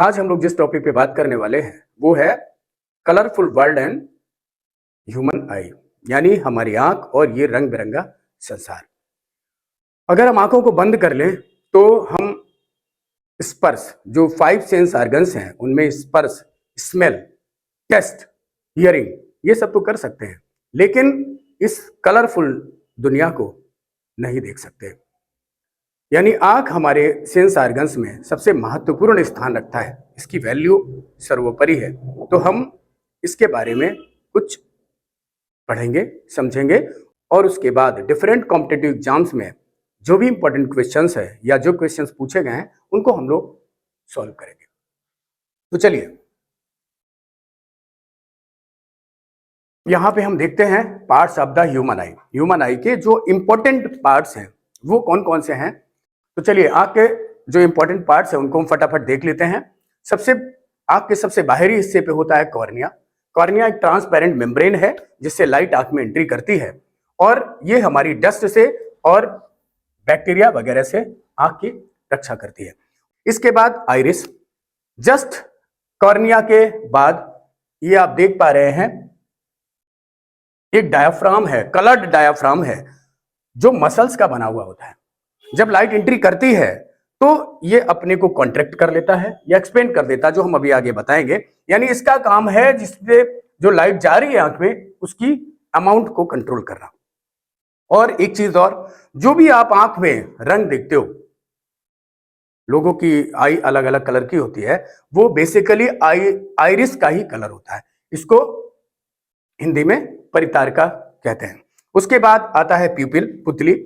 आज हम लोग जिस टॉपिक पे बात करने वाले हैं वो है कलरफुल वर्ल्ड एंड ह्यूमन आई, यानी हमारी आंख और ये रंग बिरंगा संसार। अगर हम आंखों को बंद कर लें तो हम स्पर्श, जो 5 सेंस ऑर्गन्स हैं उनमें स्पर्श, स्मेल, टेस्ट, हियरिंग, ये सब तो कर सकते हैं, लेकिन इस कलरफुल दुनिया को नहीं देख सकते। यानी आंख हमारे सेंस ऑर्गन्स में सबसे महत्वपूर्ण स्थान रखता है, इसकी वैल्यू सर्वोपरि है। तो हम इसके बारे में कुछ पढ़ेंगे, समझेंगे और उसके बाद डिफरेंट कॉम्पिटिटिव एग्जाम्स में जो भी इंपॉर्टेंट क्वेश्चंस है या जो क्वेश्चंस पूछे गए हैं उनको हम लोग सॉल्व करेंगे। तो चलिए यहां पे हम देखते हैं parts of the human I. Human आई के जो इंपॉर्टेंट पार्ट्स हैं वो कौन कौन से हैं। तो चलिए आंख के जो इंपॉर्टेंट पार्ट्स हैं उनको हम फटाफट देख लेते हैं। आंख के सबसे बाहरी हिस्से पे होता है कॉर्निया। कॉर्निया एक ट्रांसपेरेंट मेम्ब्रेन है जिससे लाइट आंख में एंट्री करती है और ये हमारी डस्ट से और बैक्टीरिया वगैरह से आंख की रक्षा करती है। इसके बाद आइरिस, जस्ट कॉर्निया के बाद ये आप देख पा रहे हैं एक डायाफ्राम है, कलर्ड डायाफ्राम है जो मसल्स का बना हुआ होता है। जब लाइट एंट्री करती है तो ये अपने को कॉन्ट्रैक्ट कर लेता है या एक्सपेंड कर देता है, जो हम अभी आगे बताएंगे। यानी इसका काम है जिससे जो लाइट जा रही है आंख में उसकी अमाउंट को कंट्रोल करना। और एक चीज और, जो भी आप आंख में रंग देखते हो, लोगों की आई अलग अलग कलर की होती है, वो बेसिकली आइरिस का ही कलर होता है। इसको हिंदी में परितारिका कहते हैं। उसके बाद आता है प्यूपिल, पुतली।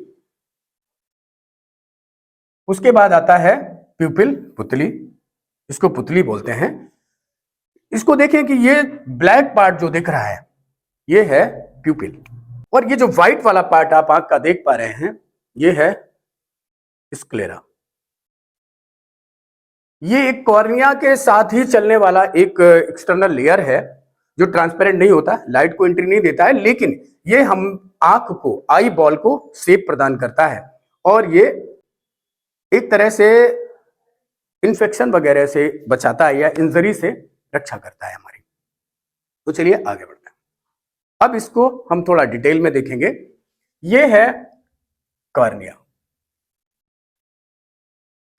उसके बाद आता है प्यूपिल, पुतली, इसको पुतली बोलते हैं। इसको देखें कि ये ब्लैक पार्ट जो दिख रहा है ये है प्यूपिल, और ये जो व्हाइट वाला पार्ट आप आंख का देख पा रहे हैं ये है स्क्लेरा। ये एक कॉर्निया के साथ ही चलने वाला एक एक्सटर्नल लेयर है जो ट्रांसपेरेंट नहीं होता, लाइट को एंट्री नहीं देता है, लेकिन ये हम आंख को, आई बॉल को शेप प्रदान करता है और ये एक तरह से इन्फेक्शन वगैरह से बचाता है या इंजरी से रक्षा करता है हमारी। तो चलिए आगे बढ़ते हैं। अब इसको हम थोड़ा डिटेल में देखेंगे। ये है कॉर्निया।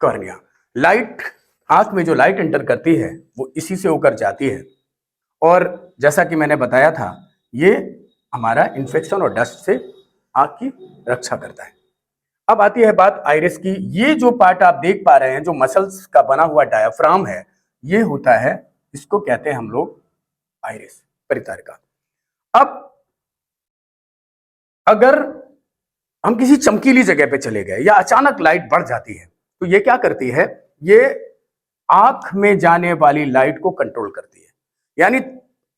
कॉर्निया, लाइट, आंख में जो लाइट एंटर करती है वो इसी से होकर जाती है और जैसा कि मैंने बताया था ये हमारा इन्फेक्शन और डस्ट से आंख की रक्षा करता है। अब आती है बात आइरिस की। ये जो पार्ट आप देख पा रहे हैं जो मसल्स का बना हुआ डायाफ्राम है, ये होता है, इसको कहते हैं हम लोग आइरिस, परितारिका। अब अगर हम किसी चमकीली जगह पे चले गए या अचानक लाइट बढ़ जाती है तो ये क्या करती है, ये आंख में जाने वाली लाइट को कंट्रोल करती है। यानी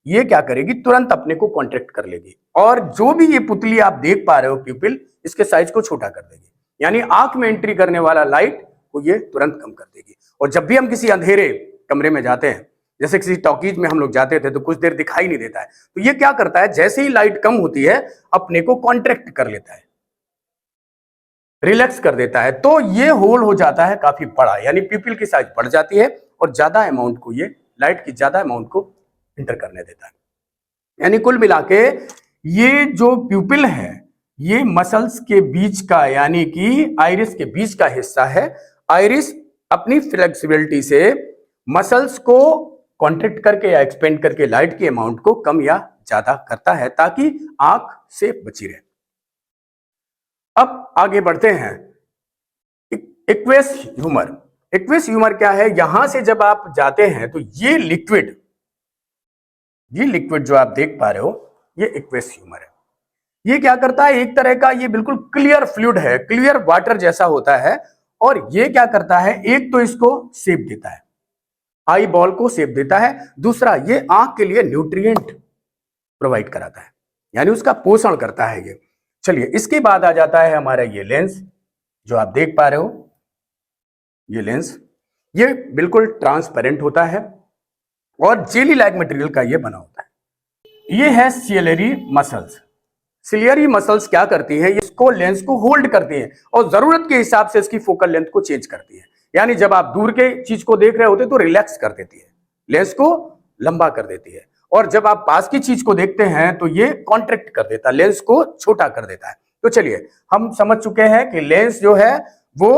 ये क्या करेगी, तुरंत अपने को कॉन्ट्रैक्ट कर लेगी और जो भी ये पुतली आप देख पा रहे हो प्यूपिल, इसके साइज को छोटा कर देगी। यानी आंख में एंट्री करने वाला लाइट को ये तुरंत कम कर देगी। और जब भी हम किसी अंधेरे कमरे में जाते हैं, जैसे किसी टॉकीज में हम लोग जाते थे तो कुछ देर दिखाई नहीं देता है, तो ये क्या करता है, जैसे ही लाइट कम होती है अपने को कॉन्ट्रैक्ट कर लेता है, रिलैक्स कर देता है, तो ये होल हो जाता है काफी बड़ा, यानी प्यूपिल की साइज बढ़ जाती है और ज्यादा अमाउंट को, ये लाइट की ज्यादा अमाउंट को इंटर करने देता है। यानी कुल मिला के ये जो प्यूपिल है ये मसल्स के बीच का, यानी कि आइरिस के बीच का हिस्सा है। आइरिस अपनी फ्लेक्सिबिलिटी से मसल्स को कॉन्ट्रैक्ट करके या एक्सपेंड करके लाइट की अमाउंट को कम या ज्यादा करता है ताकि आंख सेफ बची रहे। अब आगे बढ़ते हैं। Aqueous humour. एक्वेस ह्यूमर क्या है, यहां से जब आप जाते हैं तो ये लिक्विड जो आप देख पा रहे हो ये एक्वेस ह्यूमर है। ये क्या करता है, एक तरह का ये बिल्कुल क्लियर फ्लूइड है, क्लियर वाटर जैसा होता है, और ये क्या करता है, एक तो इसको शेप देता है, आई बॉल को शेप देता है, दूसरा ये आंख के लिए न्यूट्रिएंट प्रोवाइड कराता है, यानी उसका पोषण करता है ये। चलिए इसके बाद आ जाता है हमारा ये लेंस जो आप देख पा रहे हो। ये लेंस ये बिल्कुल ट्रांसपेरेंट होता है और जेली लाइक मटेरियल का ये बना होता है। ये है सिलियरी मसल्स। सिलियरी मसल्स क्या करती है, इसको लेंस को होल्ड करती है और जरूरत के हिसाब से इसकी फोकल लेंथ को चेंज करती है। यानी जब आप दूर के चीज को देख रहे होते तो रिलैक्स कर देती है, लेंस को लंबा कर देती है, और जब आप पास की चीज को देखते हैं तो ये कॉन्ट्रैक्ट कर देता है, लेंस को छोटा कर देता है। तो चलिए हम समझ चुके हैं कि लेंस जो है वो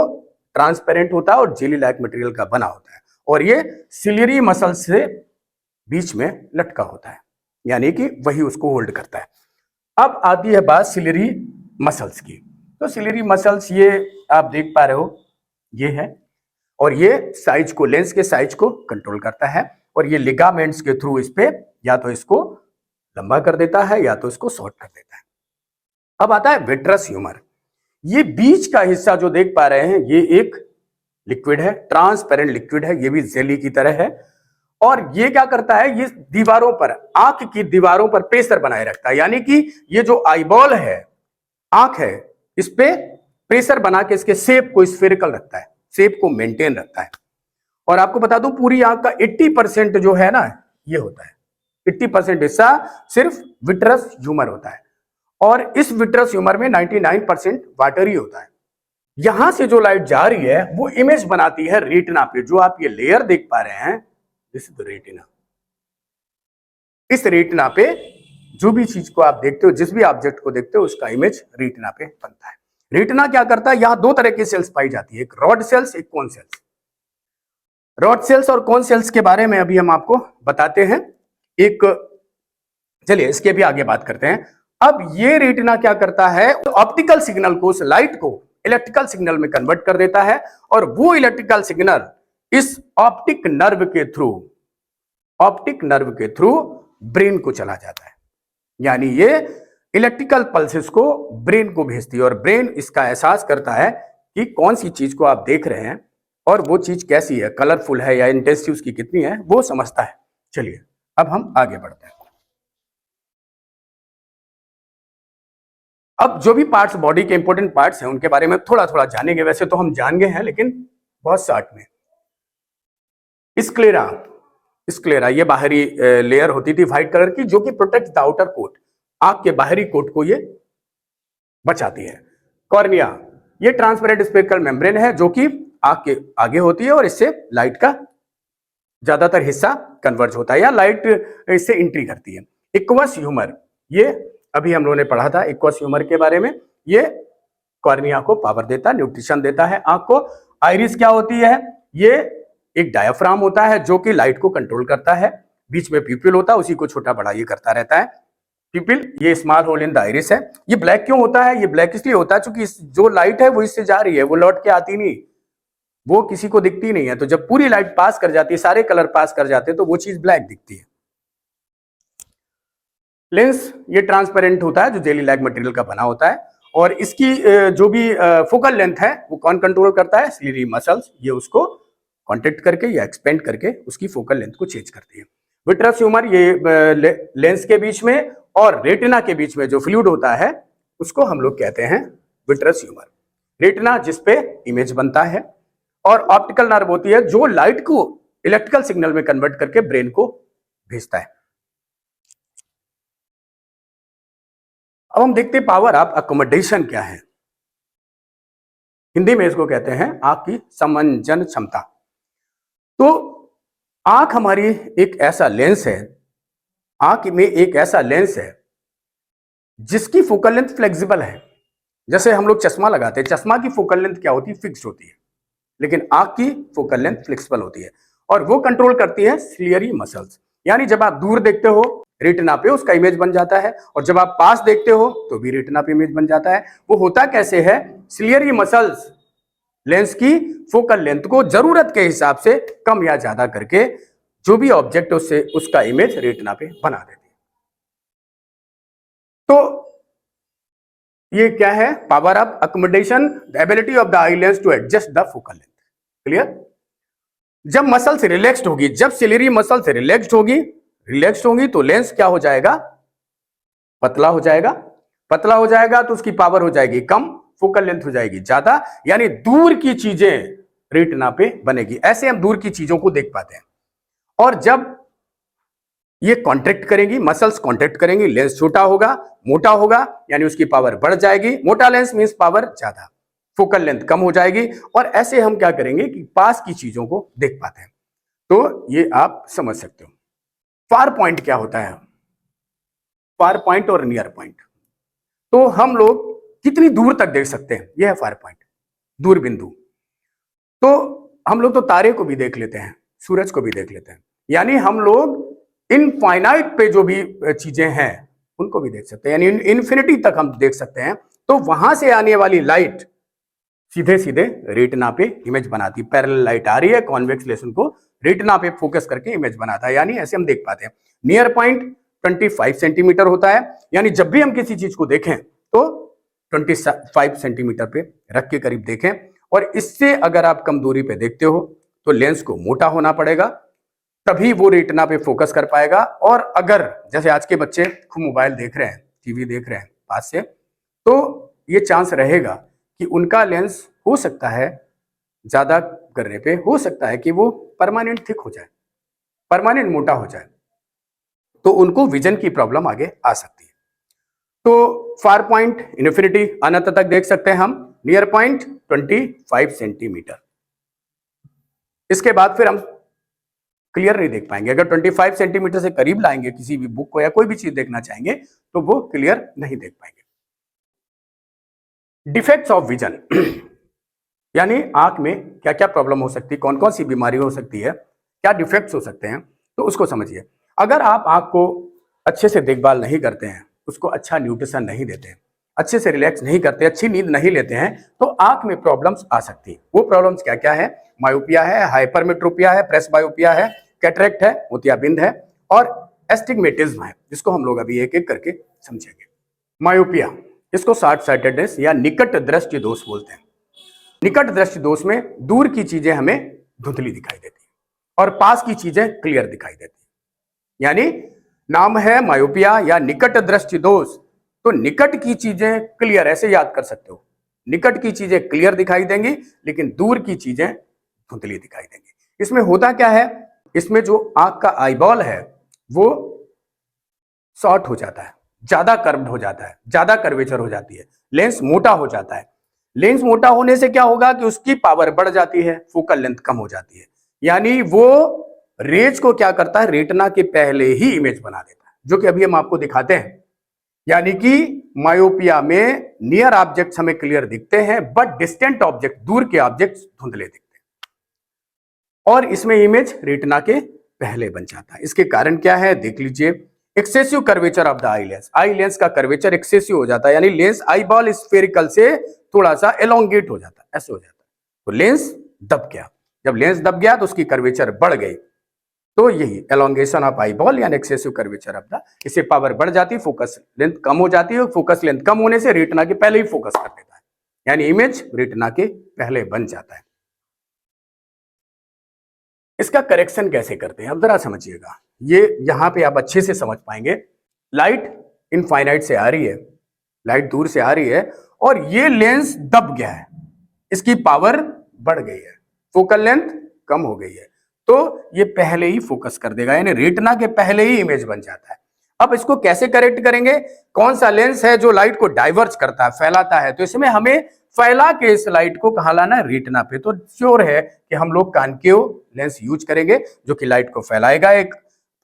ट्रांसपेरेंट होता है और जेली लाइक मटेरियल का बना होता है, और ये सिलियरी मसल से बीच में लटका होता है, यानी कि वही उसको होल्ड करता है। अब आती है बात सिलियरी मसल्स की। तो सिलियरी मसल्स ये आप देख पा रहे हो, ये है, और ये साइज को, लेंस के साइज को कंट्रोल करता है, और ये लिगामेंट्स के थ्रू इस पे या तो इसको लंबा कर देता है या तो इसको शॉर्ट कर देता है। अब आता है विट्रस ह्यूमर। ये बीच का हिस्सा जो देख पा रहे हैं ये एक लिक्विड है, ट्रांसपेरेंट लिक्विड है, ये भी जेली की तरह है, और ये क्या करता है, ये दीवारों पर, आंख की दीवारों पर प्रेशर बनाए रखता है, यानी कि ये जो आईबॉल है, आंख है, इस पे प्रेशर बना के इसके शेप को स्फेरिकल रखता है, शेप को मेंटेन रखता है। और आपको बता दूं पूरी आंख का 80% जो है ना ये होता है, 80% हिस्सा सिर्फ विट्रस ह्यूमर होता है, और इस विट्रस ह्यूमर में 99% वाटर ही होता है। यहां से जो लाइट जा रही है वो इमेज बनाती है रेटिना पे, जो आप ये लेयर देख पा रहे हैं, दिस इज द रेटिना। इस रेटिना पे जो भी चीज को आप देखते हो, जिस भी ऑब्जेक्ट को देखते हो, उसका इमेज रेटिना पे बनता है। रेटिना क्या करता है, यहां दो तरह की सेल्स पाई जाती है, एक रॉड सेल्स, एक कोन सेल्स। रॉड सेल्स और कोन सेल्स के बारे में अभी हम आपको बताते हैं। एक, चलिए इसके भी आगे बात करते हैं। अब ये रेटिना क्या करता है, ऑप्टिकल सिग्नल को, उस लाइट को इलेक्ट्रिकल सिग्नल में कन्वर्ट कर देता है, और वो इलेक्ट्रिकल सिग्नल इस ऑप्टिक नर्व के थ्रू ब्रेन को चला जाता है, यानी ये इलेक्ट्रिकल पल्सेस को ब्रेन को भेजती है, और ब्रेन इसका एहसास करता है कि कौन सी चीज को आप देख रहे हैं और वो चीज कैसी है, कलरफुल है या इंटेंसिटी उसकी कितनी है, वो समझता है। चलिए अब हम आगे बढ़ते हैं। अब जो भी पार्ट्स, बॉडी के इंपॉर्टेंट पार्ट्स हैं, उनके बारे में थोड़ा थोड़ा जानेंगे। वैसे तो हम जान गए हैं, लेकिन बहुत शॉर्ट में। स्क्लेरा ये बाहरी लेयर होती थी व्हाइट कलर की, जो कि प्रोटेक्ट द आउटर कोट, आंख के बाहरी कोट को ये बचाती है। कॉर्निया ये ट्रांसपेरेंट स्फेरिकल मेम्ब्रेन है, जो कि आंख के आगे होती है, और इससे लाइट का ज्यादातर हिस्सा कन्वर्ज होता है या लाइट इससे एंट्री करती है। इक्वस ह्यूमर, ये अभी हम लोगों ने पढ़ा था इक्वस ह्यूमर के बारे में। ये कॉर्निया को पावर देता है, न्यूट्रिशन देता है आंख को। आइरिस क्या होती है, ये एक डायाफ्राम होता है जो कि लाइट को कंट्रोल करता है। बीच में प्यूपिल होता है, उसी को छोटा बड़ा ये करता रहता है। प्यूपिल ये small hole in the iris है। ये ब्लैक क्यों होता है, ये ब्लैक इसलिए होता है क्योंकि जो लाइट है वो इससे जा रही है, वो लौट के आती नहीं, वो किसी को दिखती नहीं है। तो जब पूरी लाइट पास कर जाती है, सारे कलर पास कर जाते हैं, तो वो चीज ब्लैक दिखती है। लेंस ये ट्रांसपेरेंट होता है, जो जेली लाइक मटेरियल का बना होता है, और इसकी जो भी फोकल लेंथ है वो कौन कंट्रोल करता है, सिलियरी मसल्स। ये उसको कॉन्ट्रैक्ट करके या एक्सपेंड करके उसकी फोकल लेंथ को चेंज करती है। विट्रस ह्यूमर ये लेंस के बीच में और रेटिना के बीच में जो फ्लूइड होता है उसको हम लोग कहते हैं विट्रस ह्यूमर। रेटिना जिसपे इमेज बनता है, और ऑप्टिकल नर्व होती है जो लाइट को इलेक्ट्रिकल सिग्नल में कन्वर्ट करके ब्रेन को भेजता है। अब हम देखते हैं पावर ऑफ अकोमोडेशन क्या है। हिंदी में इसको कहते हैं आंख की समंजन क्षमता। तो आंख हमारी एक ऐसा लेंस है, आंख में एक ऐसा लेंस है जिसकी फोकल लेंथ फ्लेक्सिबल है। जैसे हम लोग चश्मा लगाते हैं, चश्मा की फोकल लेंथ क्या होती है, फिक्स्ड होती है, लेकिन आंख की फोकल लेंथ फ्लेक्सिबल होती है, और वो कंट्रोल करती है सिलियरी मसल्स। यानी जब आप दूर देखते हो रेटिना पे उसका इमेज बन जाता है, और जब आप पास देखते हो तो भी रेटिना पे इमेज बन जाता है। वो होता कैसे है, सिलियरी मसल्स लेंस की फोकल लेंथ को जरूरत के हिसाब से कम या ज्यादा करके जो भी ऑब्जेक्ट उससे उसका इमेज रेटिना पे बना देती है। तो ये क्या है, power of accommodation, the ability of the eye lens to adjust the focal length. Clear. जब मसल्स रिलैक्स्ड होगी, जब सिलियरी मसल्स रिलैक्स्ड होंगी तो लेंस क्या हो जाएगा, पतला हो जाएगा। पतला हो जाएगा तो उसकी पावर हो जाएगी कम, फोकल लेंथ हो जाएगी ज्यादा, यानी दूर की चीजें रेटिना पे बनेगी। ऐसे हम दूर की चीजों को देख पाते हैं। और जब ये कॉन्ट्रैक्ट करेंगी, मसल्स कॉन्ट्रैक्ट करेंगी, लेंस छोटा होगा, मोटा होगा, यानी उसकी पावर बढ़ जाएगी। मोटा लेंस मींस पावर ज्यादा, फोकल लेंथ कम हो जाएगी, और ऐसे हम क्या करेंगे कि पास की चीजों को देख पाते हैं। तो ये आप समझ सकते हो। फार पॉइंट क्या होता है? फार पॉइंट और नियर पॉइंट, तो हम लोग कितनी दूर तक देख सकते हैं, यह है फार पॉइंट, दूर बिंदु। तो हम लोग तो तारे को भी देख लेते हैं, सूरज को भी देख लेते हैं, यानी हम लोग इनफाइनाइट पे जो भी चीजें हैं उनको भी देख सकते हैं, यानी इन्फिनिटी तक हम देख सकते हैं। तो वहां से आने वाली लाइट सीधे सीधे रेटिना पे इमेज बनाती है। पैरेलल लाइट आ रही है, कॉन्वेक्स लेंस को रेटिना पे फोकस करके इमेज बनाता है, यानी ऐसे हम देख पाते हैं। नियर पॉइंट 25 सेंटीमीटर होता है, यानी जब भी हम किसी चीज को देखें तो 25 सेंटीमीटर पे रख के करीब देखें, और इससे अगर आप कम दूरी पे देखते हो तो लेंस को मोटा होना पड़ेगा, तभी वो रेटिना पे फोकस कर पाएगा। और अगर जैसे आज के बच्चे खूब मोबाइल देख रहे हैं, टीवी देख रहे हैं पास से, तो ये चांस रहेगा कि उनका लेंस हो सकता है ज्यादा करने पे हो सकता है कि वो परमानेंट थिक हो जाए, परमानेंट मोटा हो जाए, तो उनको विजन की प्रॉब्लम आगे आ सकती है। तो फार पॉइंट इन्फिनिटी अनंत तक देख सकते हैं हम, नियर पॉइंट 25 सेंटीमीटर। इसके बाद फिर हम क्लियर नहीं देख पाएंगे। अगर 25 सेंटीमीटर से करीब लाएंगे किसी भी बुक को या कोई भी चीज देखना चाहेंगे तो वो क्लियर नहीं देख पाएंगे। डिफेक्ट्स ऑफ विजन यानी आंख में क्या क्या प्रॉब्लम हो सकती है, कौन कौन सी बीमारी हो सकती है, क्या डिफेक्ट्स हो सकते हैं, तो उसको समझिए। अगर आप आंख को अच्छे से देखभाल नहीं करते हैं, उसको अच्छा न्यूट्रिशन नहीं देते हैं, अच्छे से रिलैक्स नहीं करते, अच्छी नींद नहीं लेते हैं, तो आंख में प्रॉब्लम्स आ सकती है। वो प्रॉब्लम्स क्या क्या है? मायोपिया है, हाइपरमेट्रोपिया है, प्रेस बायोपिया है, कैटरेक्ट है, मोतियाबिंद है, और एस्टिग्मेटिज्म है, जिसको हम लोग अभी एक एक करके समझेंगे। मायोपिया, इसको शॉर्ट साइटेडनेस या निकट दृष्टि दोष बोलते हैं। निकट दृष्टि दोष में दूर की चीजें हमें धुंधली दिखाई देती है और पास की चीजें क्लियर दिखाई देती है, यानी नाम है मायोपिया या निकट दृष्टि दोष। तो निकट की चीजें क्लियर, ऐसे याद कर सकते हो, निकट की चीजें क्लियर दिखाई देंगी लेकिन दूर की चीजें धुंधली दिखाई देंगी। इसमें होता क्या है? इसमें जो आंख का आईबॉल है वो शॉर्ट हो जाता है, ज्यादा कर्व्ड हो जाता है, ज्यादा कर्वेचर हो जाती है, लेंस मोटा हो जाता है। लेंस मोटा होने से क्या होगा कि उसकी पावर बढ़ जाती है, फोकल लेंथ कम हो जाती है, यानी वो रेज को क्या करता है, रेटिना के पहले ही इमेज बना देता है, जो कि अभी हम आपको दिखाते हैं। यानी कि मायोपिया में नियर ऑब्जेक्ट्स हमें क्लियर दिखते हैं, बट डिस्टेंट ऑब्जेक्ट, दूर के ऑब्जेक्ट्स धुंधले दिखते हैं, और इसमें इमेज रेटिना के पहले बन जाता है। इसके कारण क्या है, देख लीजिए। Excessive curvature of the eye lens, eye lens का कर्वेचर एक्सेसिव हो जाता है, यानी लेंस आई बॉल स्फेरिकल से थोड़ा सा एलोंगेट हो जाता है, ऐसे हो जाता है, तो लेंस दब गया। जब लेंस दब गया तो उसकी कर्वेचर बढ़ गई, तो यही एलोंगेशन ऑफ आई बॉल यानी एक्सेसिव कर्वेचर ऑफ द, इससे पावर बढ़ जाती है, फोकस लेंथ कम हो जाती है, फोकस लेंथ कम होने से रेटिना के पहले ही फोकस कर देता है, यानी इमेज रेटिना के पहले बन जाता है। इसका करेक्शन कैसे करते हैं, अब जरा समझिएगा, ये यहां पे आप अच्छे से समझ पाएंगे। लाइट इनफाइनाइट से आ रही है, लाइट दूर से आ रही है, और ये लेंस दब गया है, इसकी पावर बढ़ गई है, फोकल लेंथ कम हो गई है, तो ये पहले ही फोकस कर देगा, यानी रेटिना के पहले ही इमेज बन जाता है। अब इसको कैसे करेक्ट करेंगे? कौन सा लेंस है जो लाइट को डाइवर्ज करता है, फैलाता है, तो इसमें हमें फैला के इस लाइट को कहां लाना है, रेटिना पे। तो श्योर है कि हम लोग कॉन्केव लेंस यूज करेंगे जो कि लाइट को फैलाएगा, एक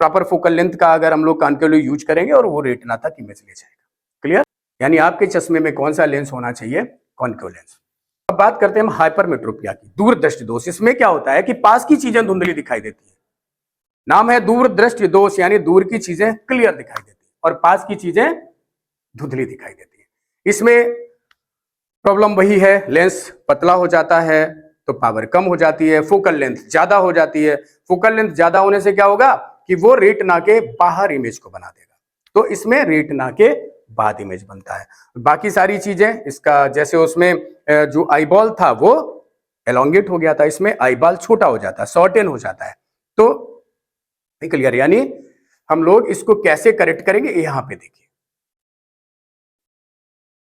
प्रॉपर फोकल लेंथ का अगर हम लोग कॉन्केव यूज करेंगे, और वो रेटिना तक इमेज ले जाएगा। क्लियर? यानी आपके चश्मे में कौन सा लेंस होना चाहिए, कॉन्केव लेंस। अब बात करते हैं हम हाइपरमेट्रोपिया की, दूरदृष्टि दोष। इसमें क्या होता है कि पास की चीजें धुंधली दिखाई देती है, नाम है दूरदृष्टि दोष, यानी दूर की चीजें क्लियर दिखाई देती है और पास की चीजें धुंधली दिखाई देती है। इसमें प्रॉब्लम वही है, लेंस पतला हो जाता है तो पावर कम हो जाती है, फोकल लेंथ ज्यादा हो जाती है। फोकल लेंथ ज्यादा होने से क्या होगा कि वो रेटिना के बाहर इमेज को बना देगा, तो इसमें रेटिना के बाद इमेज बनता है। बाकी सारी चीजें इसका, जैसे उसमें जो आईबॉल था वो एलोंगेट हो गया था, इसमें आईबॉल छोटा हो जाता है, शॉर्टेन हो जाता है। तो क्लियर? यानी हम लोग इसको कैसे करेक्ट करेंगे, यहां पे देखिए,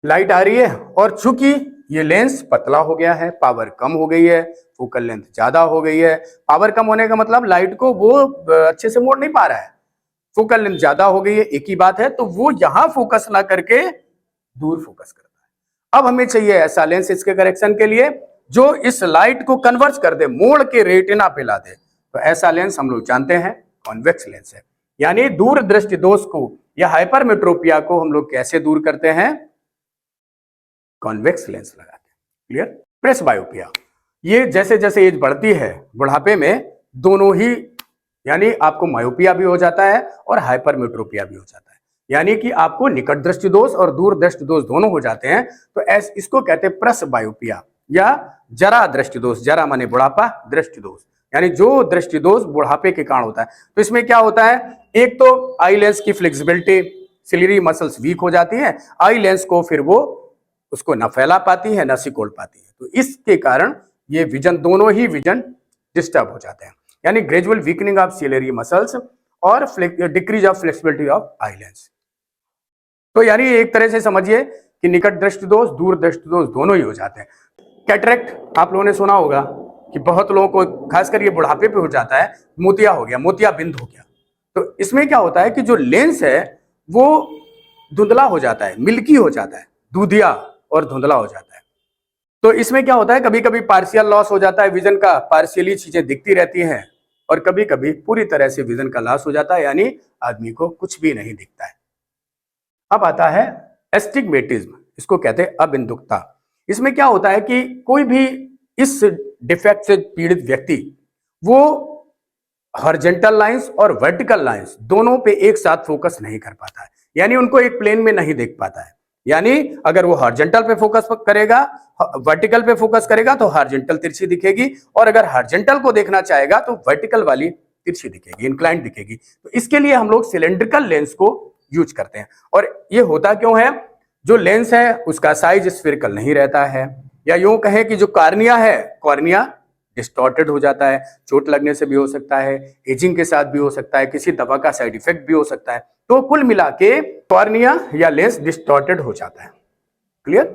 लाइट आ रही है और चूंकि ये लेंस पतला हो गया है, पावर कम हो गई है, फोकल लेंथ ज्यादा हो गई है। पावर कम होने का मतलब लाइट को वो अच्छे से मोड़ नहीं पा रहा है, फोकल लेंथ ज्यादा हो गई है, एक ही बात है, तो वो यहां फोकस ना करके दूर फोकस करता है। अब हमें चाहिए ऐसा लेंस इसके करेक्शन के लिए जो इस लाइट को कन्वर्ज कर दे, मोड़ के रेटिना पे ला दे। तो ऐसा लेंस हम लोग जानते हैं कॉन्वेक्स लेंस है। यानी दूर दृष्टि दोष को या हाइपरमेट्रोपिया को हम लोग कैसे दूर करते हैं? कॉन्वेक्स लेंस लगाते हैं। क्लियर? प्रेसबायोपिया, ये जैसे जैसे एज बढ़ती है बुढ़ापे में दोनों ही, यानी आपको मायोपिया भी हो जाता है और हाइपरमेट्रोपिया भी हो जाता है, यानी कि आपको निकट दृष्टि दोष और दूर दृष्टि दोष दोनों हो जाते हैं। तो इसको कहते हैं प्रेसबायोपिया या जरा दृष्टि दोष। जरा माने बुढ़ापा, दृष्टि दोष यानी जो दृष्टि दोष बुढ़ापे के कारण होता है। तो इसमें क्या होता है, एक तो आई लेंस की फ्लेक्सिबिलिटी, सिलियरी मसल्स वीक हो जाती हैं, आई लेंस को फिर वो उसको न फैला पाती है न सिकोड़ पाती है। तो इसके कारण ये विजन, दोनों ही विजन डिस्टर्ब हो जाते हैं, यानी gradual weakening of ciliary muscles और decrease of flexibility of eye lens. तो यानी एक तरह से समझिए कि निकट दृष्टि दोष, दूर दृष्टि दोष दोनों ही हो जाते हैं। कैटरेक्ट आप लोगों ने सुना होगा कि बहुत लोगों को खासकर ये बुढ़ापे पे हो जाता है, मोतिया हो गया, मोतियाबिंद हो गया। तो इसमें क्या होता है कि जो लेंस है वो धुंधला हो जाता है, मिल्की हो जाता है, दूधिया और धुंधला हो जाता है। तो इसमें क्या होता है, कभी कभी पार्शियल लॉस हो जाता है विजन का, पार्शियली चीजें दिखती रहती हैं, और कभी कभी पूरी तरह से विजन का लॉस हो जाता है, यानी आदमी को कुछ भी नहीं दिखता है। अब आता है एस्टिग्मेटिज्म, इसको कहते हैं अबिंदुकता। इसमें क्या होता है कि कोई भी इस डिफेक्ट से पीड़ित व्यक्ति वो हॉरिजॉन्टल लाइंस और वर्टिकल लाइंस दोनों पे एक साथ फोकस नहीं कर पाता है, यानी उनको एक प्लेन में नहीं देख पाता है। यानी अगर वो हॉरिजॉन्टल पे फोकस करेगा, वर्टिकल पे फोकस करेगा तो हॉरिजॉन्टल तिरछी दिखेगी, और अगर हॉरिजॉन्टल को देखना चाहेगा तो वर्टिकल वाली तिरछी दिखेगी, इंक्लाइंड दिखेगी। तो इसके लिए हम लोग सिलेंड्रिकल लेंस को यूज करते हैं। और ये होता क्यों है, जो लेंस है उसका साइज स्फेरिकल नहीं रहता है, या यूं कहें कि जो कॉर्निया है, कॉर्निया डिस्टॉर्टेड हो जाता है, चोट लगने से भी हो सकता है, एजिंग के साथ भी हो सकता है, किसी दवा का साइड इफेक्ट भी हो सकता है। तो कुल मिला के कॉर्निया या लेंस डिस्टॉर्टेड हो जाता है। क्लियर?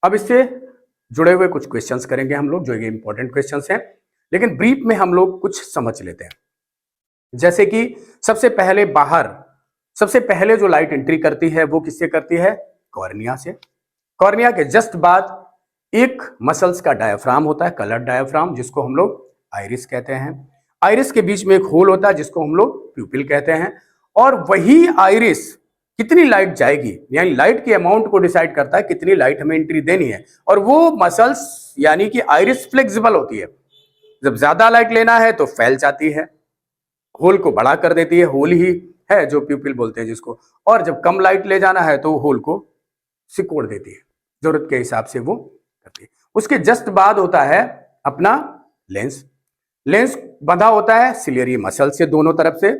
अब इससे जुड़े हुए कुछ क्वेश्चंस करेंगे हम लोग, जो ये इंपॉर्टेंट क्वेश्चंस हैं, लेकिन ब्रीफ में हम लोग कुछ समझ लेते हैं। जैसे कि सबसे पहले जो लाइट एंट्री करती है वो किससे करती है? कॉर्निया से। कॉर्निया के जस्ट बाद एक मसल्स का डायफ्राम होता है, कलर डायफ्राम, जिसको हम लोग आइरिस कहते हैं। आइरिस के बीच में एक होल होता है जिसको हम लोग प्यूपिल कहते हैं, और वही आइरिस कितनी लाइट जाएगी, यानी लाइट के अमाउंट को डिसाइड करता है कितनी लाइट हमें एंट्री देनी है। और वो मसल्स यानी कि आइरिस फ्लेक्सिबल होती है, जब ज्यादा लाइट लेना है तो फैल जाती है, होल को बड़ा कर देती है, होल ही है जो प्यूपिल बोलते हैं जिसको, और जब कम लाइट ले जाना है तो होल को सिकोड़ देती है, जरूरत के हिसाब से वो करती है। उसके जस्ट बाद होता है अपना लेंस। लेंस बंधा होता है सिलियरी मसल से दोनों तरफ से,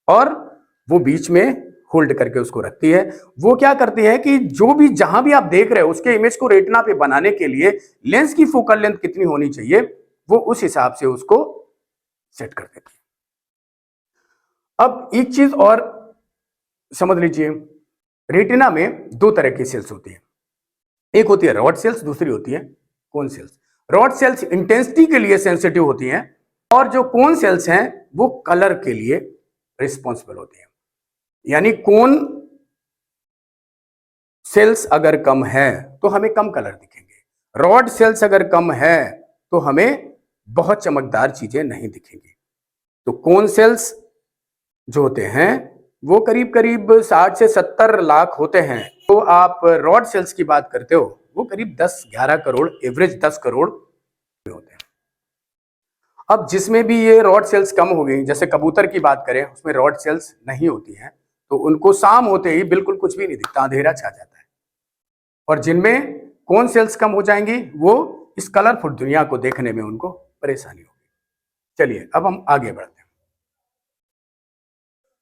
और वो बीच में होल्ड करके उसको रखती है। वो क्या करती है कि जो भी जहां भी आप देख रहे हो उसके इमेज को रेटिना पे बनाने के लिए लेंस की फोकल लेंथ कितनी होनी चाहिए, वो उस हिसाब से उसको सेट कर देती है। अब एक चीज और समझ लीजिए, रेटिना में दो तरह की सेल्स होती है, एक होती है रॉड सेल्स, दूसरी होती है cone cells. Rod sales intensity के लिए सेंसिटिव होती हैं, और जो कोन सेल्स हैं वो कलर के लिए रिस्पॉन्सिबल होती हैं। यानी कोन सेल्स अगर कम है तो हमें कम कलर दिखेंगे, रॉड सेल्स अगर कम है तो हमें बहुत चमकदार चीजें नहीं दिखेंगी। तो कोन सेल्स जो होते हैं वो करीब करीब 60 से 70 लाख होते हैं। तो आप रॉड सेल्स की बात करते हो, वो करीब 10-11 करोड़, एवरेज 10 करोड़ होते हैं। अब जिसमें भी ये रॉड सेल्स कम हो गई, जैसे कबूतर की बात करें उसमें रॉड सेल्स नहीं होती हैं, तो उनको शाम होते ही बिल्कुल कुछ भी नहीं दिखता, अंधेरा छा जाता है। और जिनमें कोन सेल्स कम हो जाएंगी वो इस कलरफुल दुनिया को देखने में उनको परेशानी होगी। चलिए अब हम आगे बढ़ते हैं।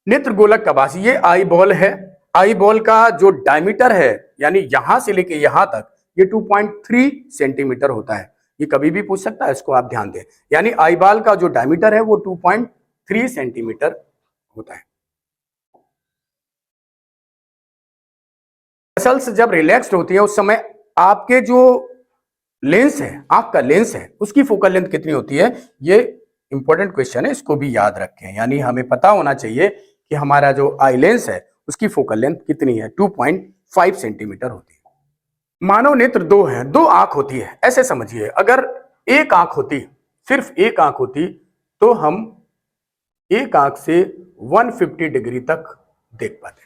नेत्र गोलक कपासी, ये आई बॉल है। आई बॉल का जो डायमीटर है, यानी यहां से लेके यहां तक, ये 2.3 सेंटीमीटर होता है। ये कभी भी पूछ सकता है, इसको आप ध्यान दें। यानी आई बॉल का जो डायमीटर है वो 2.3 सेंटीमीटर होता है। मसल्स जब रिलैक्स्ड होती है उस समय आपके जो लेंस है, आंख का लेंस है, उसकी फोकल लेंथ कितनी होती है, ये इंपॉर्टेंट क्वेश्चन है, इसको भी याद रखें। यानी हमें पता होना चाहिए कि हमारा जो आई लेंस है उसकी फोकल लेंथ कितनी है, 2.5 सेंटीमीटर होती है। मानव नेत्र दो है, दो आंख होती है, ऐसे समझिए। अगर एक आंख होती, सिर्फ एक आंख होती, तो हम एक आंख से 150 डिग्री तक देख पाते,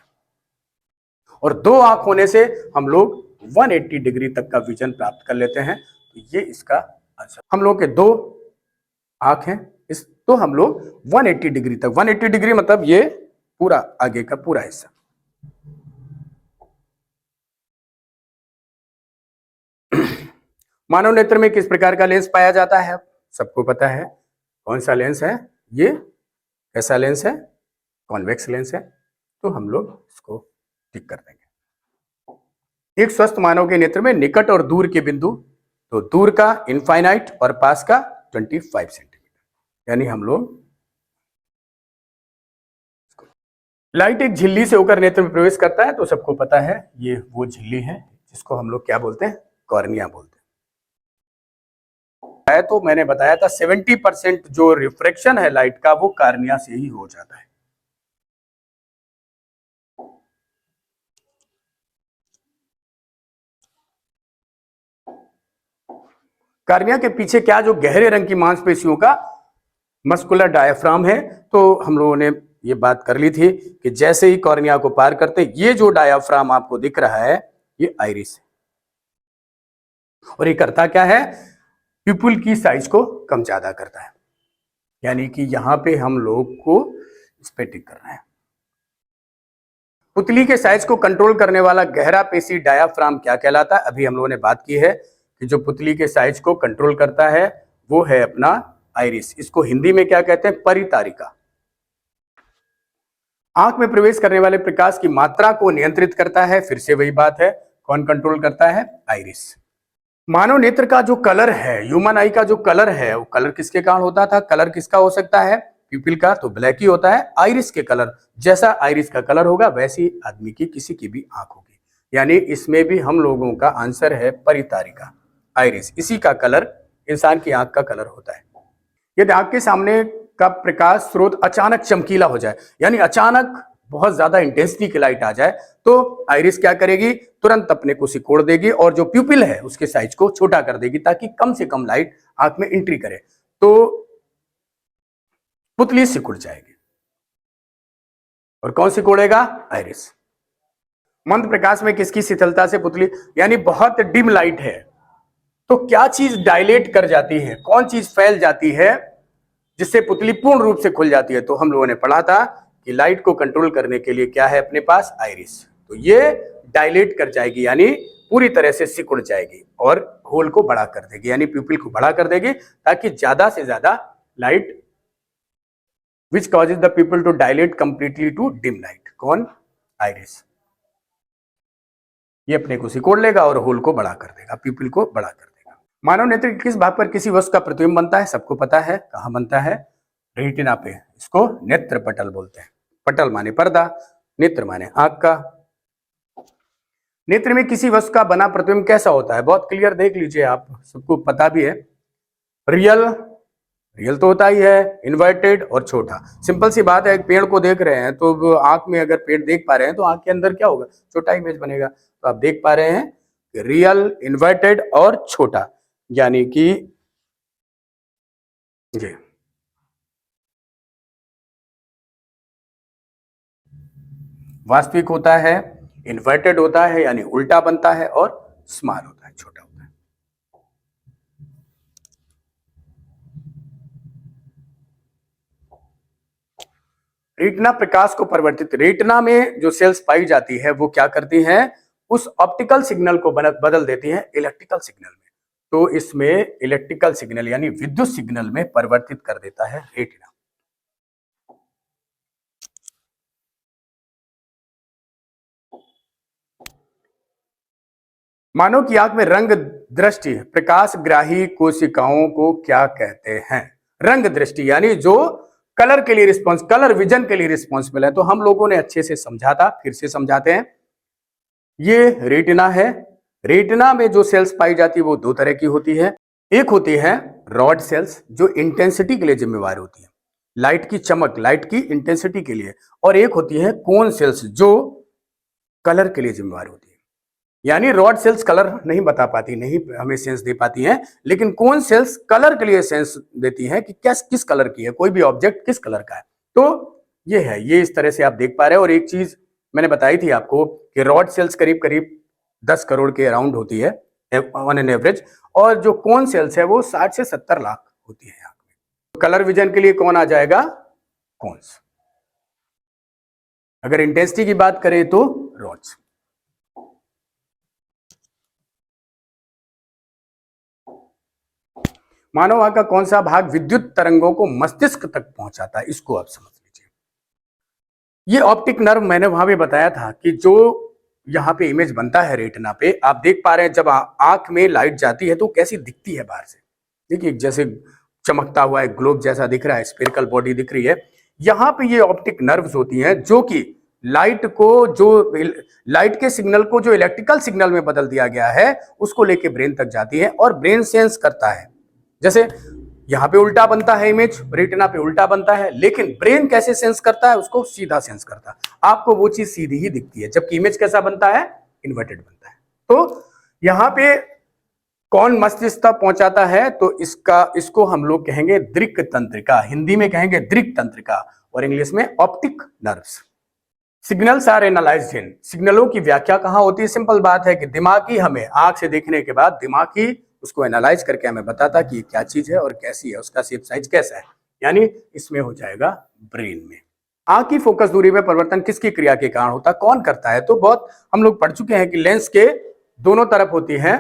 और दो आंख होने से हम लोग 180 डिग्री तक का विजन प्राप्त कर लेते हैं। तो ये इसका आंसर। हम लोग के दो आंख हैं, इस तो हम लोग 180 डिग्री तक, 180 डिग्री मतलब ये पूरा आगे का पूरा हिस्सा। मानव नेत्र में किस प्रकार का लेंस पाया जाता है? सबको पता है कौन सा लेंस है ये। कैसा लेंस है? कॉन्वेक्स लेंस है। तो हम लोग इसको टिक कर देंगे। एक स्वस्थ मानव के नेत्र में निकट और दूर के बिंदु, तो दूर का इनफाइनाइट और पास का 25 सेंटीमीटर, यानी हम लोग लाइट एक झिल्ली से होकर नेत्र में प्रवेश करता है, तो सबको पता है ये वो झिल्ली है जिसको हम लोग क्या बोलते हैं? कॉर्निया बोलते हैं। तो मैंने बताया था 70% जो रिफ्रैक्शन है लाइट का वो कॉर्निया से ही हो जाता है। कॉर्निया के पीछे क्या जो गहरे रंग की मांसपेशियों का मस्कुलर डायफ्राम है। तो हम लोगों ने ये बात कर ली थी कि जैसे ही कॉर्निया को पार करते ये जो डायफ्राम आपको दिख रहा है ये आइरिस है, और ये करता क्या है? पिपुल की साइज को कम ज्यादा करता है, यानी कि यहां पे हम लोग को इस पे टिक करना है। पुतली के साइज को कंट्रोल करने वाला गहरा पेशी डायाफ्राम क्या कहलाता है? अभी हम लोगों ने बात की है कि जो पुतली के साइज को कंट्रोल करता है वो है अपना आइरिस। इसको हिंदी में क्या कहते हैं? परितारिका। आंख में प्रवेश करने वाले प्रकाश की मात्रा को नियंत्रित करता है, फिर से वही बात है, कौन कंट्रोल करता है? आइरिस। मानव नेत्र का जो कलर है, ह्यूमन आई का जो कलर है, वो कलर किसके कारण होता था? कलर किसका हो सकता है? पीपल का, तो ब्लैक ही होता है। आइरिस के कलर, जैसा आइरिस का कलर होगा वैसी आदमी की किसी की भी आंख होगी, यानी इसमें भी हम लोगों का आंसर है परितारिका, आइरिस। इसी का कलर इंसान की आंख का कलर होता है। यदि आंख के सामने का प्रकाश स्रोत अचानक चमकीला हो जाए, यानी अचानक बहुत ज्यादा इंटेंसिटी की लाइट आ जाए, तो आइरिस क्या करेगी? तुरंत अपने को सिकोड़ देगी और जो प्यूपिल है उसके साइज को छोटा कर देगी ताकि कम से कम लाइट आंख में एंट्री करे, तो पुतली सिकुड़ जाएगी। और कौन सिकोड़ेगा? आइरिस। मंद प्रकाश में किसकी शीतलता से पुतली, यानी बहुत डिम लाइट है तो क्या चीज डायलेट कर जाती है, कौन चीज फैल जाती है जिससे पुतली पूर्ण रूप से खुल जाती है? तो हम लोगों ने पढ़ा था कि लाइट को कंट्रोल करने के लिए क्या है अपने पास? आइरिस। तो ये डायलेट कर जाएगी, यानी पूरी तरह से सिकुड़ जाएगी और होल को बड़ा कर देगी, यानी प्यूपिल को बड़ा कर देगी ताकि ज्यादा से ज्यादा light, which causes the pupil to dilate completely to dim light, कौन? आइरिस। ये अपने को सिकोड़ लेगा और होल को बड़ा कर देगा, प्यूपिल को बड़ा कर देगा। मानव नेत्र किस भाग पर किसी वस्तु का प्रतिबिंब बनता है? सबको पता है, कहां बनता है? रेटिना पे। इसको नेत्र पटल बोलते हैं। पटल माने पर्दा, नेत्र माने आंख का। नेत्र में किसी वस्तु का बना प्रतिबिंब कैसा होता है? बहुत क्लियर, देख लीजिए आप, सबको पता भी है। रियल, रियल तो होता ही है, इन्वर्टेड और छोटा। सिंपल सी बात है, एक पेड़ को देख रहे हैं तो आंख में अगर पेड़ देख पा रहे हैं तो आंख के अंदर क्या होगा? छोटा इमेज बनेगा। तो आप देख पा रहे हैं रियल, इन्वर्टेड और छोटा, यानी कि जी वास्तविक होता है, इन्वर्टेड होता है यानी उल्टा बनता है, और स्मॉल होता है, छोटा होता है। रेटिना प्रकाश को परिवर्तित, रेटिना में जो सेल्स पाई जाती है वो क्या करती हैं? उस ऑप्टिकल सिग्नल को बदल देती हैं इलेक्ट्रिकल सिग्नल में। तो इसमें इलेक्ट्रिकल सिग्नल यानी विद्युत सिग्नल में परिवर्तित कर देता है रेटिना। मानव की आंख में रंग दृष्टि प्रकाश ग्राही कोशिकाओं को क्या कहते हैं? रंग दृष्टि यानी जो कलर के लिए रिस्पॉन्स, कलर विजन के लिए रिस्पॉन्सिबल है। तो हम लोगों ने अच्छे से समझा था, फिर से समझाते हैं। ये रेटिना है। रेटिना में जो सेल्स पाई जाती है वो दो तरह की होती है। एक होती है रॉड सेल्स जो इंटेंसिटी के लिए जिम्मेवार होती है, लाइट की चमक, लाइट की इंटेंसिटी के लिए, और एक होती है कोन सेल्स जो कलर के लिए जिम्मेवार होती है। यानी रॉड सेल्स कलर नहीं बता पाती, नहीं हमें सेंस दे पाती हैं, लेकिन कोन सेल्स कलर के लिए सेंस देती हैं कि किस कलर की है, कोई भी ऑब्जेक्ट किस कलर का है। तो ये है, ये इस तरह से आप देख पा रहे हैं। और एक चीज मैंने बताई थी आपको कि रॉड सेल्स करीब करीब 10 करोड़ के अराउंड होती है ऑन एन एवरेज, और जो कोन सेल्स है वो 60 से 70 लाख होती है आंख में। कलर विजन के लिए कौन आ जाएगा? कोन्स। अगर इंटेंसिटी की बात करें तो रॉड्स। मानव आंख का कौन सा भाग विद्युत तरंगों को मस्तिष्क तक पहुंचाता है? इसको आप समझ लीजिए। ये ऑप्टिक नर्व, मैंने वहां भी बताया था कि जो यहां पे इमेज बनता है रेटिना पे, आप देख पा रहे हैं जब आंख में लाइट जाती है तो कैसी दिखती है बाहर से। देखिए जैसे चमकता हुआ एक ग्लोब जैसा दिख रहा है, स्फेरिकल बॉडी दिख रही है। यहां पे ये ऑप्टिक नर्व्स होती हैं जो कि लाइट के सिग्नल को जो इलेक्ट्रिकल सिग्नल में बदल दिया गया है उसको लेके ब्रेन तक जाती है और ब्रेन सेंस करता है। जैसे यहां पे उल्टा बनता है इमेज, रेटिना पे उल्टा बनता है, लेकिन ब्रेन कैसे सेंस करता है? उसको सीधा सेंस करता है। आपको वो चीज सीधी ही दिखती है, जबकि इमेज कैसा बनता है? इन्वर्टेड बनता है। तो यहां पे कौन मस्तिष्क तक पहुंचाता है? तो इसको हम लोग कहेंगे दृक् तंत्रिका, हिंदी में कहेंगे दृक् तंत्रिका और इंग्लिश में optic nerves. Signals are analysed in, सिग्नलों की व्याख्या कहां होती है? सिंपल बात है कि दिमागी, हमें आंख से देखने के बाद दिमागी उसको एनालाइज करके हमें बताता कि ये क्या चीज है और कैसी है, उसका शेप साइज कैसा है, यानी इसमें हो जाएगा ब्रेन में। आंख की फोकस दूरी में परिवर्तन किसकी क्रिया के कारण होता है? कौन करता है? तो बहुत हम लोग पढ़ चुके हैं कि लेंस के दोनों तरफ होती है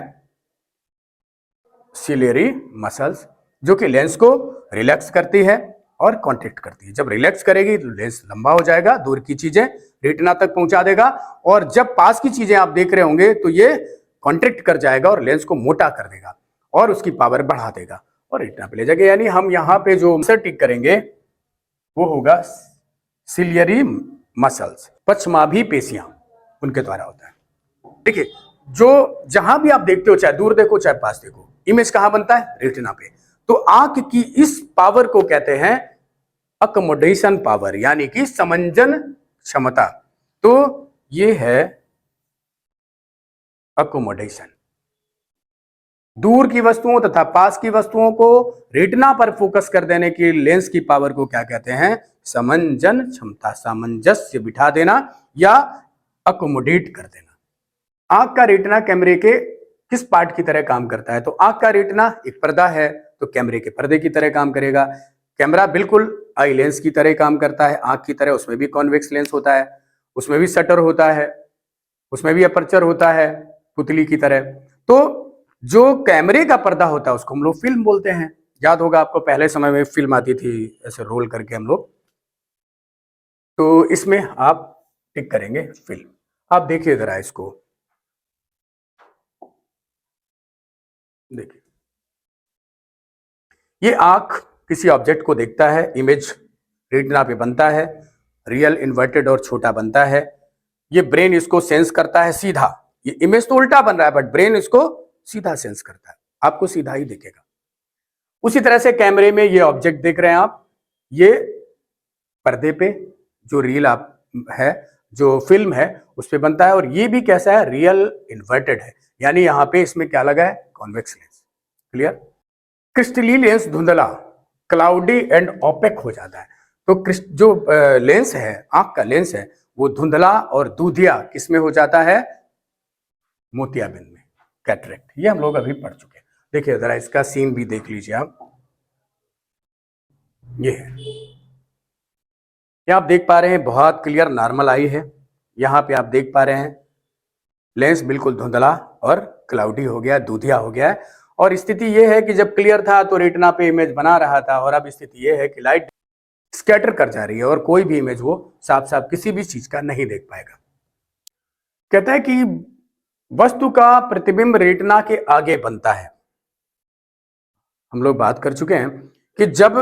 सिलियरी मसल्स, जो कि लेंस को रिलैक्स करती है और कॉन्ट्रैक्ट करती है। जब रिलैक्स करेगी तो लेंस लंबा हो जाएगा, दूर की चीजें रेटिना तक पहुंचा देगा, और जब पास की चीजें आप देख रहे होंगे तो ये कॉन्ट्रैक्ट कर जाएगा और लेंस को मोटा कर देगा और उसकी पावर बढ़ा देगा और रेटिना पे ले जाएगा। यानी हम यहाँ पे जो आंसर टिक करेंगे वो होगा सिलियरी मसल्स, पश्चमाभी पेशियां, उनके द्वारा होता है। देखिए जो जहां भी आप देखते हो, चाहे दूर देखो चाहे पास देखो, इमेज कहां बनता है? रेटिना पे। तो आंख की इस पावर को कहते हैं अकोमोडेशन पावर, यानी कि समंजन क्षमता। तो ये है अकोमोडेशन। दूर की वस्तुओं तथा पास की वस्तुओं को रेटिना पर फोकस कर देने की लेंस की पावर को क्या कहते हैं? समंजन क्षमता, सामंजस्य बिठा देना या अकोमोडेट कर देना। आंख का रेटिना कैमरे के किस पार्ट की तरह काम करता है? तो आंख का रेटिना एक पर्दा है, तो कैमरे के पर्दे की तरह काम करेगा। कैमरा बिल्कुल आई लेंस की तरह काम करता है, आंख की तरह। उसमें भी कॉन्वेक्स लेंस होता है, उसमें भी शटर होता है, उसमें भी अपर्चर होता है पुतली की तरह। तो जो कैमरे का पर्दा होता है उसको हम लोग फिल्म बोलते हैं। याद होगा आपको, पहले समय में फिल्म आती थी ऐसे रोल करके हम लोग, तो इसमें आप टिक करेंगे फिल्म। आप देखिए जरा इसको, देखिए ये आंख किसी ऑब्जेक्ट को देखता है, इमेज रेटिना पे बनता है, रियल, इन्वर्टेड और छोटा बनता है। ये ब्रेन इसको सेंस करता है सीधा। ये इमेज तो उल्टा बन रहा है बट ब्रेन इसको सीधा सेंस करता है, आपको सीधा ही दिखेगा। उसी तरह से कैमरे में ये ऑब्जेक्ट देख रहे हैं आप, ये पर्दे पे जो रील आप है, जो फिल्म है उस पे बनता है, और ये भी कैसा है? रियल इन्वर्टेड है, यानी यहां पे इसमें क्या लगा है? Convex lens. क्लियर? क्रिस्टली लेंस धुंधला, क्लाउडी एंड ओपेक हो जाता है। तो जो लेंस है, आंख का लेंस है, वो धुंधला और दूधिया किसमें हो जाता है? मोतियाबिंद में, कैटरेक्ट। ये हम लोग अभी पढ़ चुके हैं। देखिए जरा इसका सीन भी देख लीजिए आप, ये है, ये आप देख पा रहे हैं बहुत क्लियर नॉर्मल आई है। यहां पे आप देख पा रहे हैं लेंस बिल्कुल धुंधला और क्लाउडी हो गया, दूधिया हो गया है। और स्थिति यह है कि जब क्लियर था तो रेटिना पे इमेज बना रहा था, और अब स्थिति यह है कि लाइट स्कैटर कर जा रही है और कोई भी इमेज वो साफ साफ किसी भी चीज का नहीं देख पाएगा। कहता है कि वस्तु का प्रतिबिंब रेटिना के आगे बनता है। हम लोग बात कर चुके हैं कि जब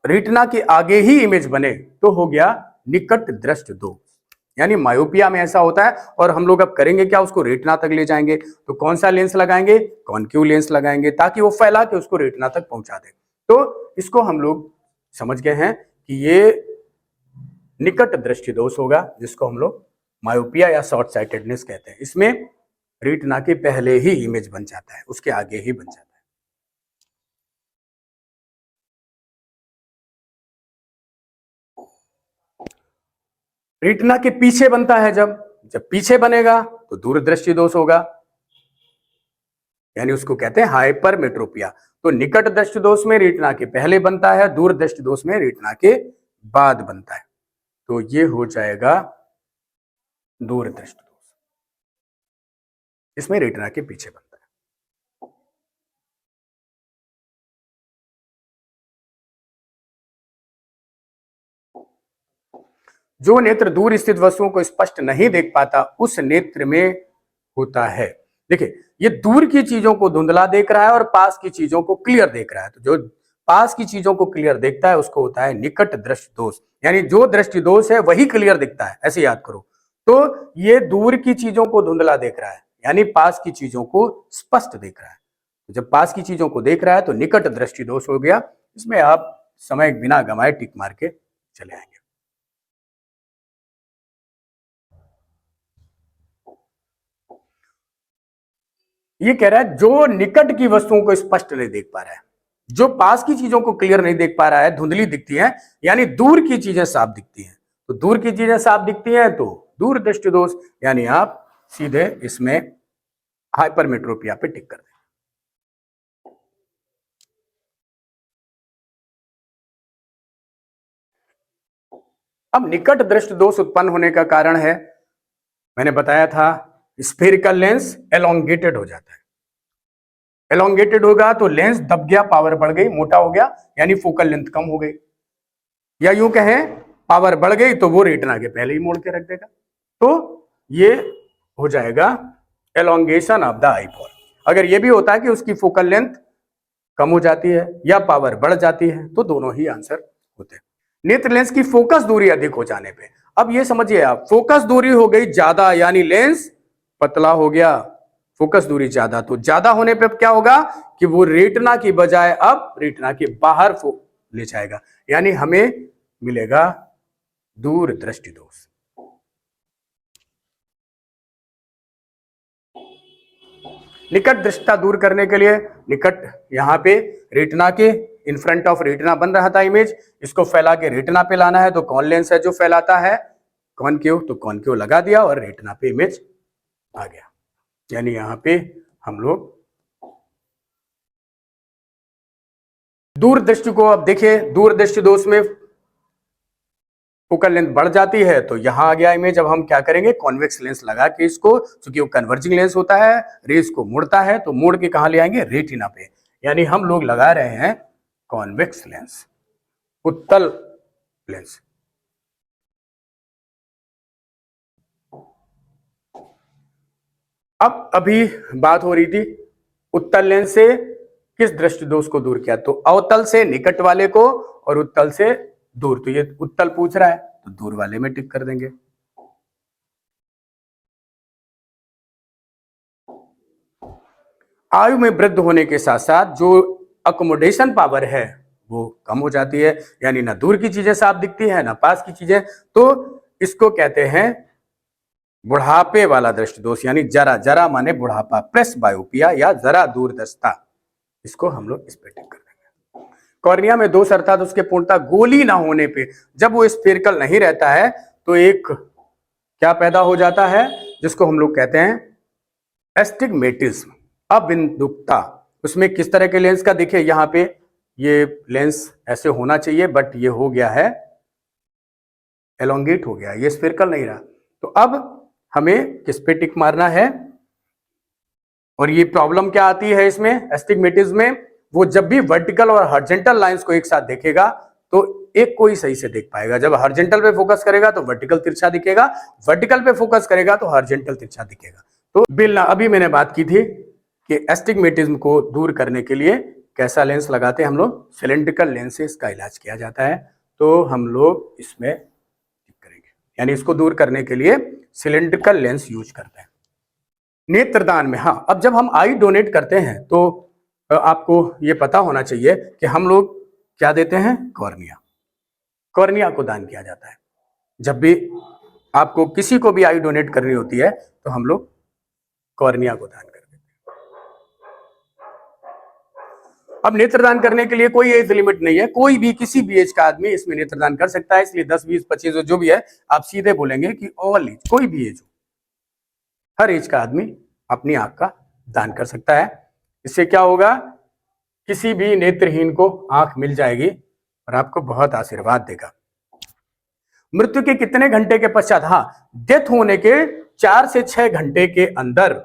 रेटिना के आगे ही इमेज बने तो हो गया निकट दृष्टि दोष, यानी मायोपिया में ऐसा होता है। और हम लोग अब करेंगे क्या? उसको रेटिना तक ले जाएंगे। तो कौन सा लेंस लगाएंगे? कॉन्केव लेंस लगाएंगे, ताकि वो फैला के उसको रेटिना तक पहुंचा दे। तो इसको हम लोग समझ गए हैं कि ये निकट दृष्टि दोष होगा, जिसको हम लोग मायोपिया या शॉर्ट साइटेडनेस कहते हैं। इसमें रेटिना के पहले ही इमेज बन जाता है, उसके आगे ही बन जाता है। रेटिना के पीछे बनता है, जब पीछे बनेगा तो दूरदृष्टि दोष होगा, यानी उसको कहते हैं हाइपरमेट्रोपिया। तो निकट दृष्टि दोष में रेटिना के पहले बनता है, दूरदृष्टि दोष में रेटिना के बाद बनता है। तो ये हो जाएगा दूरदृष्टि दोष, इसमें रेटिना के पीछे बनता है। जो नेत्र दूर स्थित वस्तुओं को स्पष्ट नहीं देख पाता, उस नेत्र में होता है। देखिए, ये दूर की चीजों को धुंधला देख रहा है और पास की चीजों को क्लियर देख रहा है। तो जो पास की चीजों को क्लियर देखता है उसको होता है निकट दृष्टि दोष, यानी जो दृष्टि दोष है वही क्लियर दिखता है, ऐसे याद करो। तो ये दूर की चीजों को धुंधला देख रहा है, यानी पास की चीजों को स्पष्ट देख रहा है। तो जब पास की चीजों को देख रहा है तो निकट दृष्टि दोष हो गया। इसमें आप समय बिना गंवाए टिक मार के चले आएंगे। ये कह रहा है जो निकट की वस्तुओं को स्पष्ट नहीं देख पा रहा है, जो पास की चीजों को क्लियर नहीं देख पा रहा है, धुंधली दिखती है, यानी दूर की चीजें साफ दिखती हैं। तो दूर की चीजें साफ दिखती हैं तो दूर दृष्टि दोष, यानी आप सीधे इसमें हाइपरमेट्रोपिया पे टिक कर दें। अब निकट दृष्टि दोष उत्पन्न होने का कारण है, मैंने बताया था, स्फेरिकल लेंस एलोंगेटेड हो जाता है। एलोंगेटेड होगा तो लेंस दब गया, पावर बढ़ गई, मोटा हो गया, यानी फोकल लेंथ कम हो गई, या यूं कहें पावर बढ़ गई तो वो रेटिना के पहले ही मोड़ के रख देगा। तो ये हो जाएगा एलोंगेशन ऑफ द आईबॉल। अगर ये भी होता है कि उसकी फोकल लेंथ कम हो जाती है या पावर बढ़ जाती है, तो दोनों ही आंसर होते हैं। नेत्र लेंस की फोकस दूरी अधिक हो जाने पे, अब ये समझिए आप, फोकस दूरी हो गई ज्यादा, यानी लेंस पतला हो गया, फोकस दूरी ज्यादा, तो ज्यादा होने पे क्या होगा कि वो रेटिना की बजाय अब रेटिना के बाहर ले जाएगा, यानी हमें मिलेगा दूर दृष्टि दोष। निकट दृष्टता दूर करने के लिए, निकट यहां पे रेटिना के इन फ्रंट ऑफ रेटिना बन रहा था इमेज, इसको फैला के रेटिना पे लाना है, तो कौन लेंस है जो फैलाता है, कॉनकेव, तो कॉनकेव लगा दिया और रेटिना पे इमेज आ गया। यानी यहां पे हम लोग दूर दृष्टि को, अब देखिए दूर दृष्टि दोष में फोकल लेंथ बढ़ जाती है, तो यहां आ गया इमेज। अब हम क्या करेंगे, कॉन्वेक्स लेंस लगा के इसको, क्योंकि वो कन्वर्जिंग लेंस होता है, रेज को मुड़ता है, तो मुड़ के कहां ले आएंगे, रेटिना पे, यानी हम लोग लगा रहे हैं कॉन्वेक्स लेंस, उत्तल लेंस। अब अभी बात हो रही थी उत्तल लेंस से किस दृष्टि दोष को दूर किया, तो अवतल से निकट वाले को और उत्तल से दूर, तो ये उत्तल पूछ रहा है तो दूर वाले में टिक कर देंगे। आयु में वृद्धि होने के साथ साथ जो अकोमोडेशन पावर है वो कम हो जाती है, यानी ना दूर की चीजें साफ दिखती है ना पास की चीजें, तो इसको कहते हैं बुढ़ापे वाला दृष्टि दोष, यानी जरा, जरा माने बुढ़ापा, प्रेस बायोपिया या जरा दूरदर्शिता, इसको हम लोग इस पे टिक कर देंगे। कॉर्निया में दोष अर्थात उसके पूर्णतः गोली ना होने पे, जब वो स्फेरिकल नहीं रहता है तो एक क्या पैदा हो जाता है जिसको हम लोग कहते हैं एस्टिग्मेटिज्म, अबिंदुकता। उसमें किस तरह के लेंस का, देखिए यहां पे ये लेंस ऐसे होना चाहिए, बट ये हो गया है एलोंगेट हो गया, ये स्फेरिकल नहीं रहा। तो अब हमें किस पे टिक मारना है, और ये प्रॉब्लम क्या आती है इसमें एस्टिग्मेटिज्म में, वो जब भी वर्टिकल और हॉरिजॉन्टल लाइंस को एक साथ देखेगा तो एक को ही सही से देख पाएगा। जब हॉरिजॉन्टल पे फोकस करेगा तो वर्टिकल तिरछा दिखेगा, वर्टिकल पे फोकस करेगा तो हॉरिजॉन्टल तिरछा दिखेगा। तो बिल्ला, अभी मैंने बात की थी कि एस्टिग्मेटिज्म को दूर करने के लिए कैसा लेंस लगाते हैं हम लोग, सिलिंड्रिकल लेंस से इसका इलाज किया जाता है। तो हम लोग इसमें करेंगे, यानी इसको दूर करने के लिए सिलिंड्रिकल लेंस यूज करते हैं। नेत्रदान में, हाँ, अब जब हम आई डोनेट करते हैं तो आपको ये पता होना चाहिए कि हम लोग क्या देते हैं, कॉर्निया, कॉर्निया को दान किया जाता है। जब भी आपको किसी को भी आई डोनेट करनी होती है तो हम लोग कॉर्निया को दान कर देते हैं। अब नेत्रदान करने के लिए कोई एज लिमिट नहीं है, कोई भी किसी भी एज का आदमी इसमें नेत्रदान कर सकता है। इसलिए 10, 20, 25 जो भी है, आप सीधे बोलेंगे कि ऑल एज, कोई भी एज हो, हर एज का आदमी अपनी आंख का दान कर सकता है। इससे क्या होगा, किसी भी नेत्रहीन को आंख मिल जाएगी और आपको बहुत आशीर्वाद देगा। मृत्यु के कितने घंटे के पश्चात, हाँ, डेथ होने के 4 से 6 घंटे के अंदर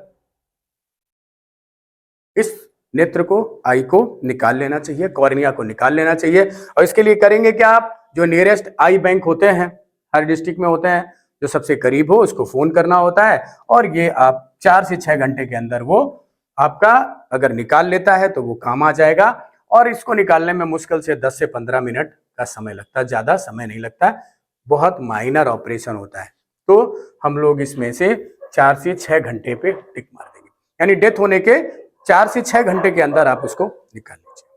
इस नेत्र को, आई को निकाल लेना चाहिए, कॉर्निया को निकाल लेना चाहिए। और इसके लिए करेंगे क्या, आप जो नियरेस्ट आई बैंक होते हैं, हर डिस्ट्रिक्ट में होते हैं, जो सबसे करीब हो उसको फोन करना होता है और ये आप 4 से 6 घंटे के अंदर वो आपका अगर निकाल लेता है तो वो काम आ जाएगा। और इसको निकालने में मुश्किल से 10 से 15 मिनट का समय लगता है, ज्यादा समय नहीं लगता, बहुत माइनर ऑपरेशन होता है। तो हम लोग इसमें से 4 से 6 घंटे पे टिक मार देंगे, यानी डेथ होने के 4 से 6 घंटे के अंदर आप उसको निकाल लीजिए।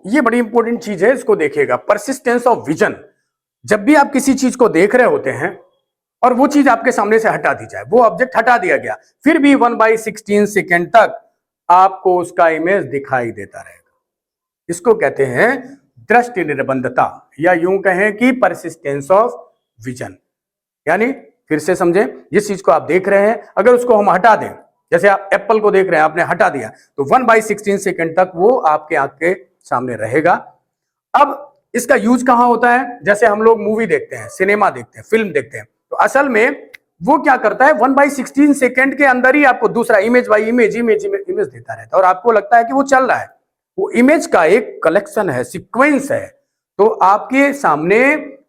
ये बड़ी इंपॉर्टेंट चीज है, इसको देखिएगा, परसिस्टेंस ऑफ विजन। जब भी आप किसी चीज को देख रहे होते हैं और वो चीज आपके सामने से हटा दी जाए, वो ऑब्जेक्ट हटा दिया गया, फिर भी 1/16 सेकेंड तक आपको उसका इमेज दिखाई देता रहेगा, इसको कहते हैं दृष्टि निर्बंधता, या यूं कहें कि परसिस्टेंस ऑफ विजन। यानी फिर से समझें, जिस चीज को आप देख रहे हैं अगर उसको हम हटा दें, जैसे आप एप्पल को देख रहे हैं, आपने हटा दिया तो 1/16 सेकेंड तक वो आपके आंख के सामने रहेगा। अब इसका यूज कहां होता है, जैसे हम लोग मूवी देखते हैं, सिनेमा देखते हैं, फिल्म देखते हैं, तो असल में वो क्या करता है, 1/16 सेकेंड के अंदर ही आपको दूसरा इमेज बाई इमेज देता रहता है और आपको लगता है कि वो चल रहा है। वो इमेज का एक कलेक्शन है, सीक्वेंस है। तो आपके सामने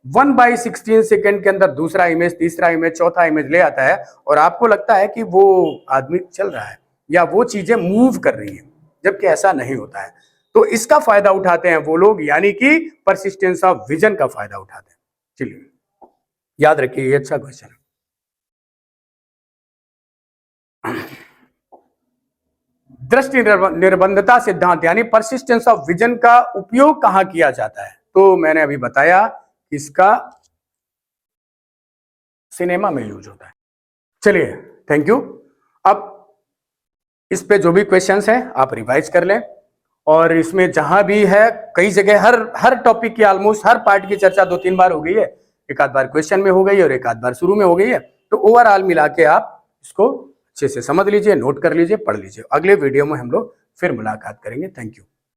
1/16 सेकेंड के अंदर दूसरा इमेज, तीसरा इमेज, चौथा इमेज ले आता है और आपको लगता है कि वो आदमी चल रहा है या वो चीजें मूव कर रही है, जबकि ऐसा नहीं होता है। तो इसका फायदा उठाते हैं वो लोग, यानी कि परसिस्टेंस ऑफ विजन का फायदा उठाते हैं। चलिए याद रखिए, ये अच्छा क्वेश्चन है। दृष्टि निर्बंधता सिद्धांत यानी परसिस्टेंस ऑफ विजन का उपयोग कहां किया जाता है, तो मैंने अभी बताया कि इसका सिनेमा में यूज होता है। चलिए, थैंक यू। अब इस पे जो भी क्वेश्चंस हैं आप रिवाइज कर लें, और इसमें जहां भी है, कई जगह हर टॉपिक की, ऑलमोस्ट हर पार्ट की चर्चा 2-3 बार हो गई है, एक आध बार क्वेश्चन में हो गई और एक आध बार शुरू में हो गई है। तो ओवरऑल मिला के आप इसको अच्छे से समझ लीजिए, नोट कर लीजिए, पढ़ लीजिए। अगले वीडियो में हम लोग फिर मुलाकात करेंगे। Thank you.